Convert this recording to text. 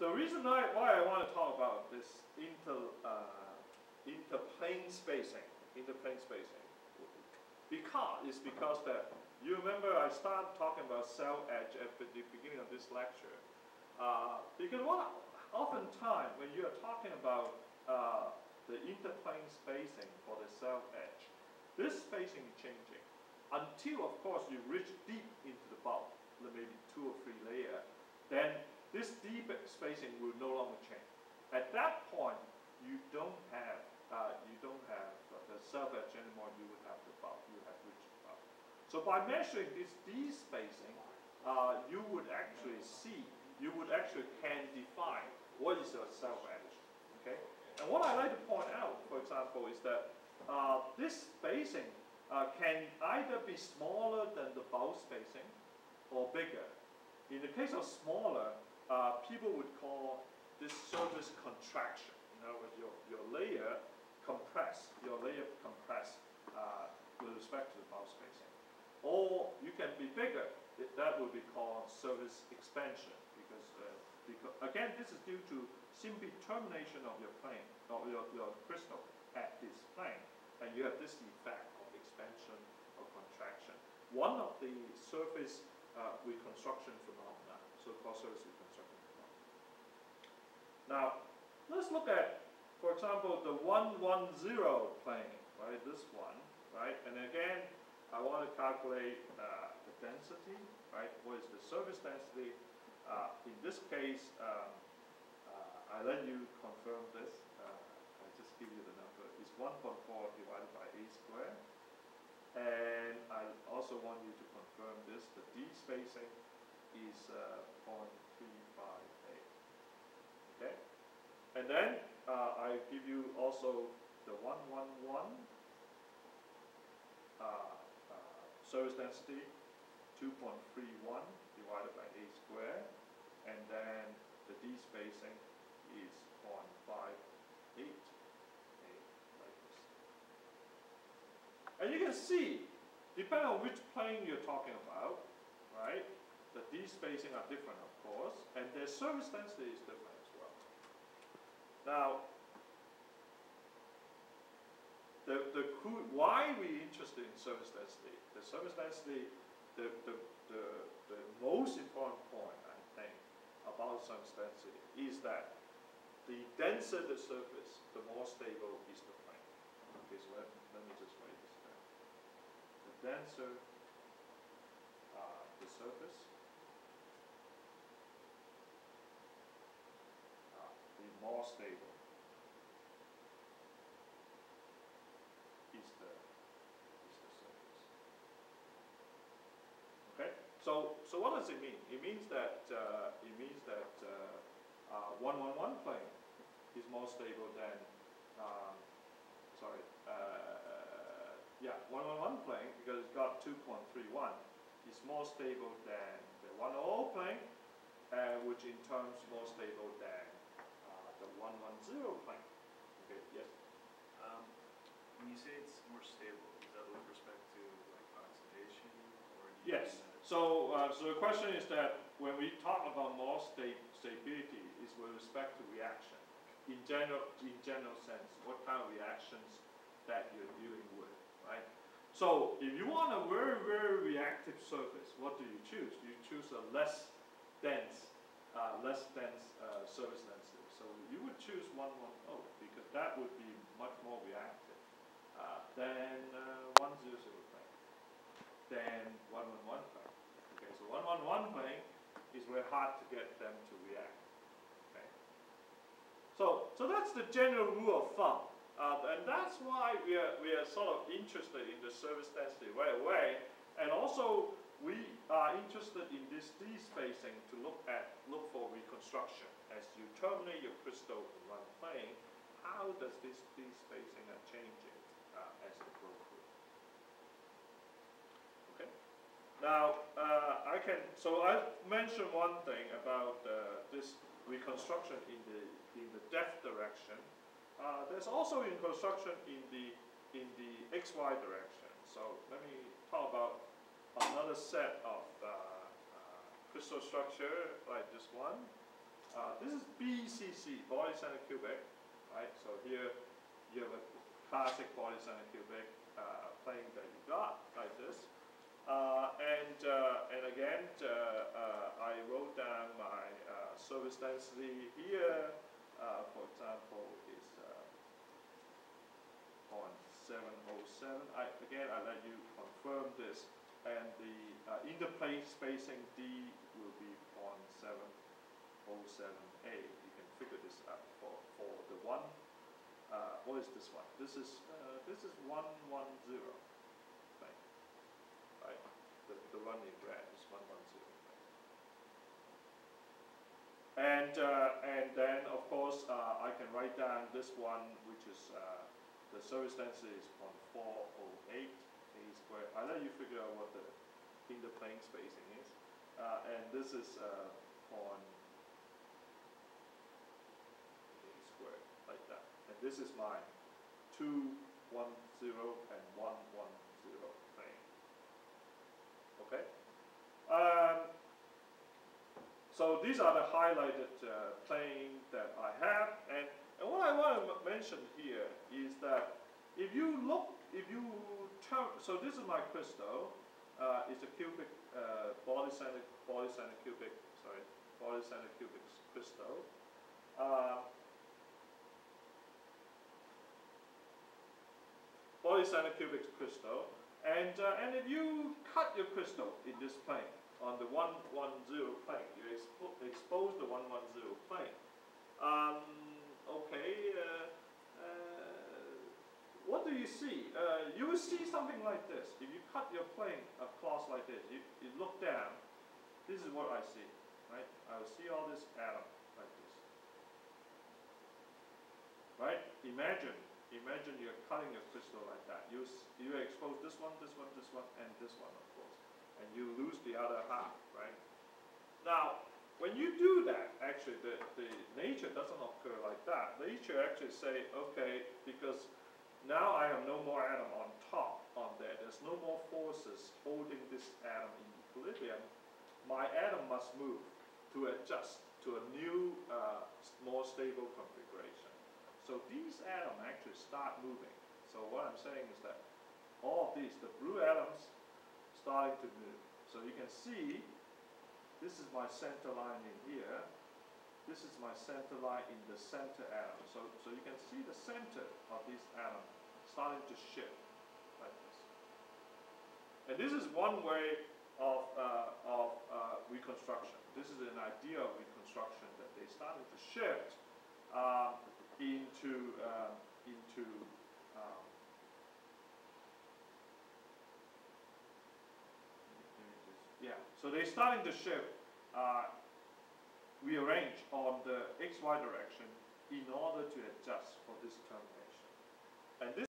the reason why I want to talk about this interplane spacing, because that you remember I started talking about cell edge at the beginning of this lecture. Because oftentimes when you are talking about the interplane spacing for the cell edge, this spacing is changing until, of course, you reach deep into the bulk, maybe 2 or 3 layers. Then this deep spacing will no longer change. At that point, you don't have the cell edge anymore. You would have the bulk. You have reached the bulk. So by measuring this D spacing, you would actually can define what is a cell edge. Okay. And what I like to point out, for example, is that this spacing can either be smaller than the bulk spacing or bigger. In the case of smaller, people would call this surface contraction. In other words, your layer compress with respect to the bulk spacing. Or you can be bigger. That would be called surface expansion because again, this is due to simply termination of your plane or your crystal at this plane, and you have this effect of expansion or contraction. One of the surface reconstruction phenomena, so-called surface reconstruction phenomena. Now, let's look at, for example, the 1, 1, 0 plane, right? This one, right? And again, I want to calculate the density, right? What is the surface density? In this case, I let you confirm this. I just give you the number. It's 1.4 divided by a squared. And I also want you to confirm this. The D spacing is 0.358. Okay? And then I give you also the 111 surface density, 2.31 divided by a squared. And then the D spacing is 0.58. Like this. And you can see, depending on which plane you're talking about, right, the D spacing are different, of course, and their surface density is different as well. Now, why are we interested in surface density? The surface density, the most important point, I think, about surface density is that the denser the surface, the more stable is the plane. Okay, so let me just write this down. The denser the surface, the more stable is the surface. Okay, so what does it mean? It means that 111 plane is more stable than 111 plane because it's got 2.31 is more stable than the 100 plane, which in turn is more stable than the 110 plane. Okay, yes. When you say it's more stable, is that with respect to like oxidation, or do you yes. So the question is that when we talk about more stability, is with respect to reaction. In general sense, what kind of reactions that you're dealing with, right? So if you want a very, very reactive surface, what do you choose? You choose a less dense surface density. So you would choose 110 because that would be much more reactive than 100 plane, than 111 plane. Okay, so 111 plane is very hard to get them to react. Okay. So that's the general rule of thumb. And that's why we are sort of interested in the surface density right away. And also we are interested in this D spacing to look for reconstruction. As you terminate your crystal in one plane, how does this D spacing are changing as it goes through? Okay. Now I mentioned one thing about this reconstruction in the depth direction. There's also reconstruction in the XY direction. So let me talk about another set of crystal structure like this one. This is BCC, body center cubic, right? So here you have a classic body center cubic plane that you got like this. And again, I wrote down my surface density here, for example, is 0.707. Again, I let you confirm this, and the interplane spacing D will be 0.707A. You can figure this out for the one. What is this one? This is 110. Right? The one in red is 110. And then of course I can write down this one, which is the surface density is 0.408 A squared. I let you figure out what the interplane spacing is, and this is 0.8 squared, like that. And this is my 2, 1, 0, and 1, 1, 0 plane. Okay? So these are the highlighted plane that I have, and what I want to mention here is that if you so this is my crystal. It's a cubic body center cubic crystal. Body center cubic crystal, and if you cut your crystal in this plane, on the 110 plane, you expose the 110 plane. What do you see? You will see something like this. If you cut your plane across like this, you look down, this is what I see, right? I will see all this atom like this. Right? Imagine you're cutting your crystal like that. You expose this one, and this one, of course. And you lose the other half, right? Now, when you do that, actually, the nature doesn't occur like that. Nature actually say, okay, because now I have no more atom on top on there. There's no more forces holding this atom in equilibrium. My atom must move to adjust to a new, more stable configuration. So these atoms actually start moving. So what I'm saying is that all of these, the blue atoms, starting to move. So you can see, this is my center line in here. This is my center line in the center atom. So you can see the center of this atom starting to shift like this. And this is one way of reconstruction. This is an idea of reconstruction that they started to shift into yeah, so they're starting to shift, rearrange on the XY direction in order to adjust for this termination. And this